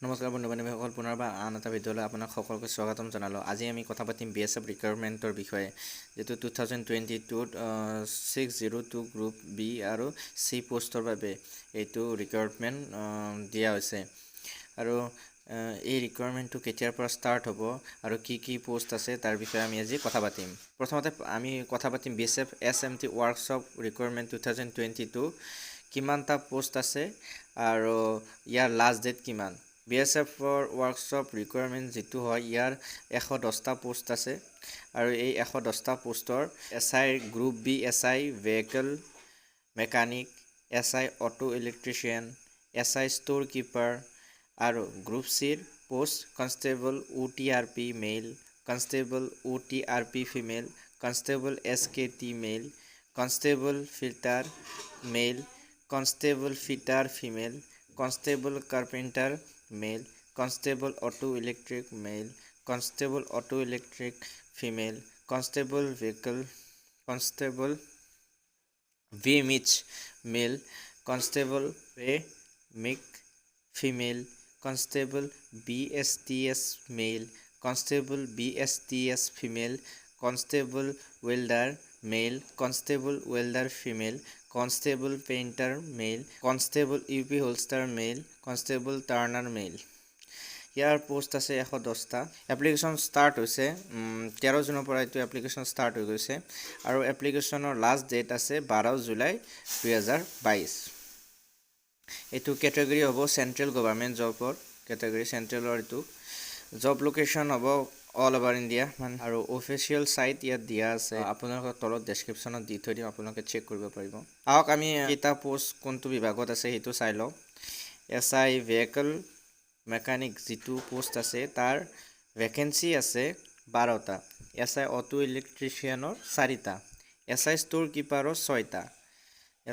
নমস্কাৰ বন্ধু-বান্ধৱীসকল, পুনৰবাৰ আন এটা ভিডিঅ'লৈ আপোনাক সকলোকে স্বাগতম জনালোঁ। আজি আমি কথা পাতিম BSF ৰিকুৱাৰমেণ্টৰ বিষয়ে, যিটো 2022ত 602 গ্ৰুপ বি আৰু চি পোষ্টৰ বাবে এইটো ৰিকুৱাৰমেণ্ট দিয়া হৈছে। আৰু এই ৰিকুৱাৰমেণ্টটো কেতিয়াৰ পৰা ষ্টাৰ্ট হ'ব আৰু কি পোষ্ট আছে তাৰ বিষয়ে আমি আজি কথা পাতিম। প্ৰথমতে আমি কথা পাতিম BSF SMT ৱৰ্কশ্বপ ৰিকুৱাৰমেণ্ট 2022 কিমানটা পোষ্ট আছে আৰু ইয়াৰ লাষ্ট ডেট কিমান। BSFৰ ৱৰ্কশ্বপ ৰিকুৱাৰমেণ্ট যিটো হয়, ইয়াৰ 110টা পোষ্ট আছে আৰু এই 110টা পোষ্টৰ SI group B SI vehicle mechanic, SI auto electrician, SI store keeper আৰু গ্ৰুপ চিৰ post constable OTRP male, constable OTRP female, constable SKT male, constable fitter male, constable fitter female, constable carpenter male, constable auto electric male, constable auto electric female, constable vehicle, constable VMH male, constable মিক female, constable BSTS male, constable BSTS female, constable welder male, constable welder female, constable painter male, constable UP হোলষ্টাৰ মেল, constable turner মেল। ইয়াৰ post আছে 110টা। Application start হৈছে 13 জুনৰ পৰা এইটো application start হৈ গৈছে আৰু এপ্লিকেশ্যনৰ last date আছে 12 জুলাই 2022। এইটো কেটেগৰী হ'ব চেণ্ট্ৰেল গভৰ্ণমেণ্ট জবৰ কেটেগৰী, চেণ্ট্ৰেলৰ এইটো জব লোকেশ্যন হ'ব অল অভাৰ ইণ্ডিয়া আৰু অফিচিয়েল চাইট ইয়াত দিয়া আছে। আপোনালোকৰ তলত ডেছক্ৰিপশ্যনত দি থৈ দিম, আপোনালোকে চেক কৰিব পাৰিব। আহক আমি কেইটা পোষ্ট কোনটো বিভাগত আছে সেইটো চাই লওঁ। SI ভেহিকল মেকানিক যিটো পোষ্ট আছে তাৰ ভেকেঞ্চি আছে 12টা, SI অটো ইলেক্ট্ৰিচিয়ানৰ 4টা, SI ষ্ট'ৰ কিপাৰৰ 6টা।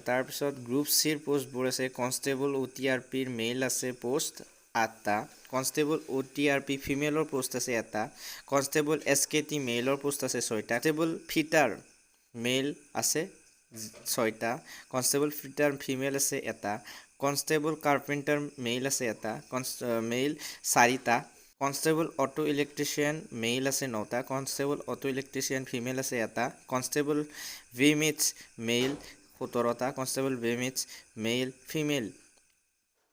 তাৰপিছত গ্ৰুপ চিৰ পোষ্টবোৰ আছে কনষ্টেবল OTRPৰ মেইল আছে পোষ্ট 8টা, কনষ্টেবল OTRP ফিমেলৰ পোষ্ট আছে 1টা, কনষ্টেবল SKT মেইলৰ পোষ্ট আছে 6টা, কনষ্টেবল ফিটাৰ মেইল আছে 6টা, কনষ্টেবল ফিটাৰ ফিমেল আছে 1টা, কনষ্টেবল কাৰ্পেণ্টাৰ মেইল আছে 1টা, মেইল 4টা, কনষ্টেবল অটো ইলেক্ট্ৰিচিয়ান মেইল আছে 9টা, কনষ্টেবল অটো ইলেক্ট্ৰিচিয়ান ফিমেল আছে 1টা, কনষ্টেবল VMH মেইল 17টা, কনষ্টেবল VMH মেইল ফিমেল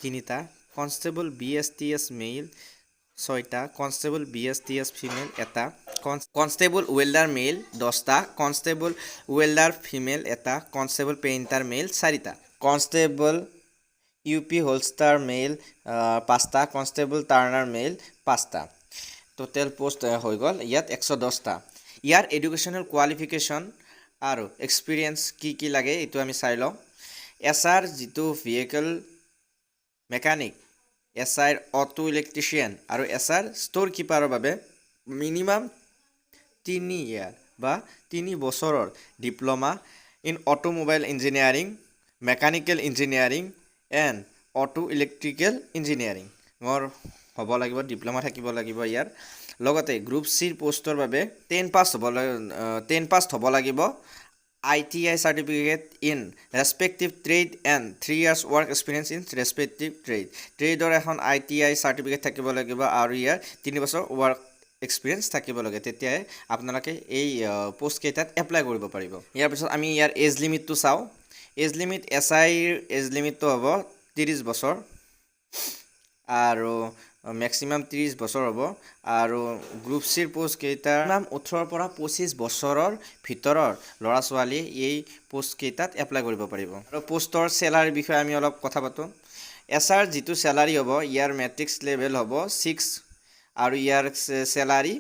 3টা, কনষ্টেবল BSTS মেইল 6টা, কনষ্টেবল BSTS ফিমেল 1টা, কনষ্টেবল ৱেল্ডাৰ মেইল 10টা, কনষ্টেবল ৱেল্ডাৰ ফিমেল 1টা, কনষ্টেবল পেইণ্টাৰ মেইল 4টা, কনষ্টেবল UP হোলষ্টাৰ মেইল 5টা, কনষ্টেবল টাৰ্ণাৰ মেইল 5টা। টোটেল পোষ্ট হৈ গ'ল ইয়াত 110টা। ইয়াৰ এডুকেশ্যনেল কোৱালিফিকেশ্যন আৰু এক্সপিৰিয়েঞ্চ কি লাগে এইটো আমি চাই লওঁ। SR যিটো vehicle mechanic, SR auto electrician আৰু SR ষ্ট'ৰ কিপাৰৰ বাবে মিনিমাম 3 ইয়াৰ বা 3 বছৰৰ diploma in automobile engineering, mechanical engineering and auto electrical engineering হ'ব লাগিব, ডিপ্ল'মা থাকিব লাগিব ইয়াৰ। লগতে গ্ৰুপ চিৰ পোষ্টৰ বাবে 10 পাছ হ'ব লাগিব, ITI certificate in respective trade and 3 years work experience in respective ট্ৰেডৰ এখন ITI চাৰ্টিফিকেট থাকিব লাগিব আৰু ইয়াৰ 3 বছৰ ৱৰ্ক এক্সপিৰিয়েঞ্চ থাকিব লাগে, তেতিয়াই আপোনালোকে এই পোষ্টকেইটাত এপ্লাই কৰিব পাৰিব। ইয়াৰ পিছত আমি ইয়াৰ এজ লিমিটটো চাওঁ। এজ লিমিট SIৰ এজ লিমিটটো হ'ব 30 বছৰ আৰু মেক্সিমাম 30 বছৰ হ'ব আৰু গ্ৰুপ চিৰ পোষ্টকেইটাৰ নাম 18 পৰা 25 বছৰৰ ভিতৰৰ ল'ৰা ছোৱালী এই পোষ্টকেইটাত এপ্লাই কৰিব পাৰিব। আৰু পোষ্টৰ চেলাৰীৰ বিষয়ে আমি অলপ কথা পাতোঁ। SR যিটো চেলাৰী হ'ব, ইয়াৰ মেট্ৰিক্স লেভেল হ'ব 6 আৰু ইয়াৰ চেলাৰী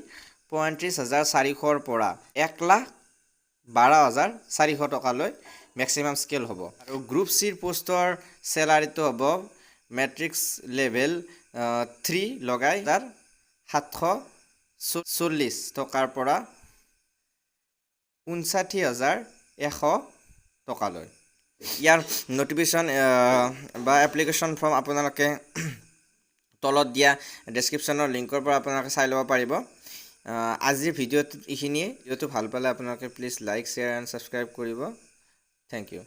35,400ৰ পৰা 1,12,400 টকালৈ মেক্সিমাম স্কেল হ'ব। আৰু গ্ৰুপ চিৰ পোষ্টৰ চেলাৰীটো হ'ব মেট্ৰিক্স লেভেল 3 লগাই 740 টকাৰ পৰা 59,100 টকালৈ। ইয়াৰ নটিফিকেশ্যন বা এপ্লিকেশ্যন ফৰ্ম আপোনালোকে তলত দিয়া ডেছক্ৰিপশ্যনৰ লিংকৰ পৰা আপোনালোকে চাই ল'ব পাৰিব। আজিৰ ভিডিঅ'টো এইখিনিয়ে। ভিডিঅ'টো ভাল পালে আপোনালোকে please like, share and subscribe কৰিব। Thank U.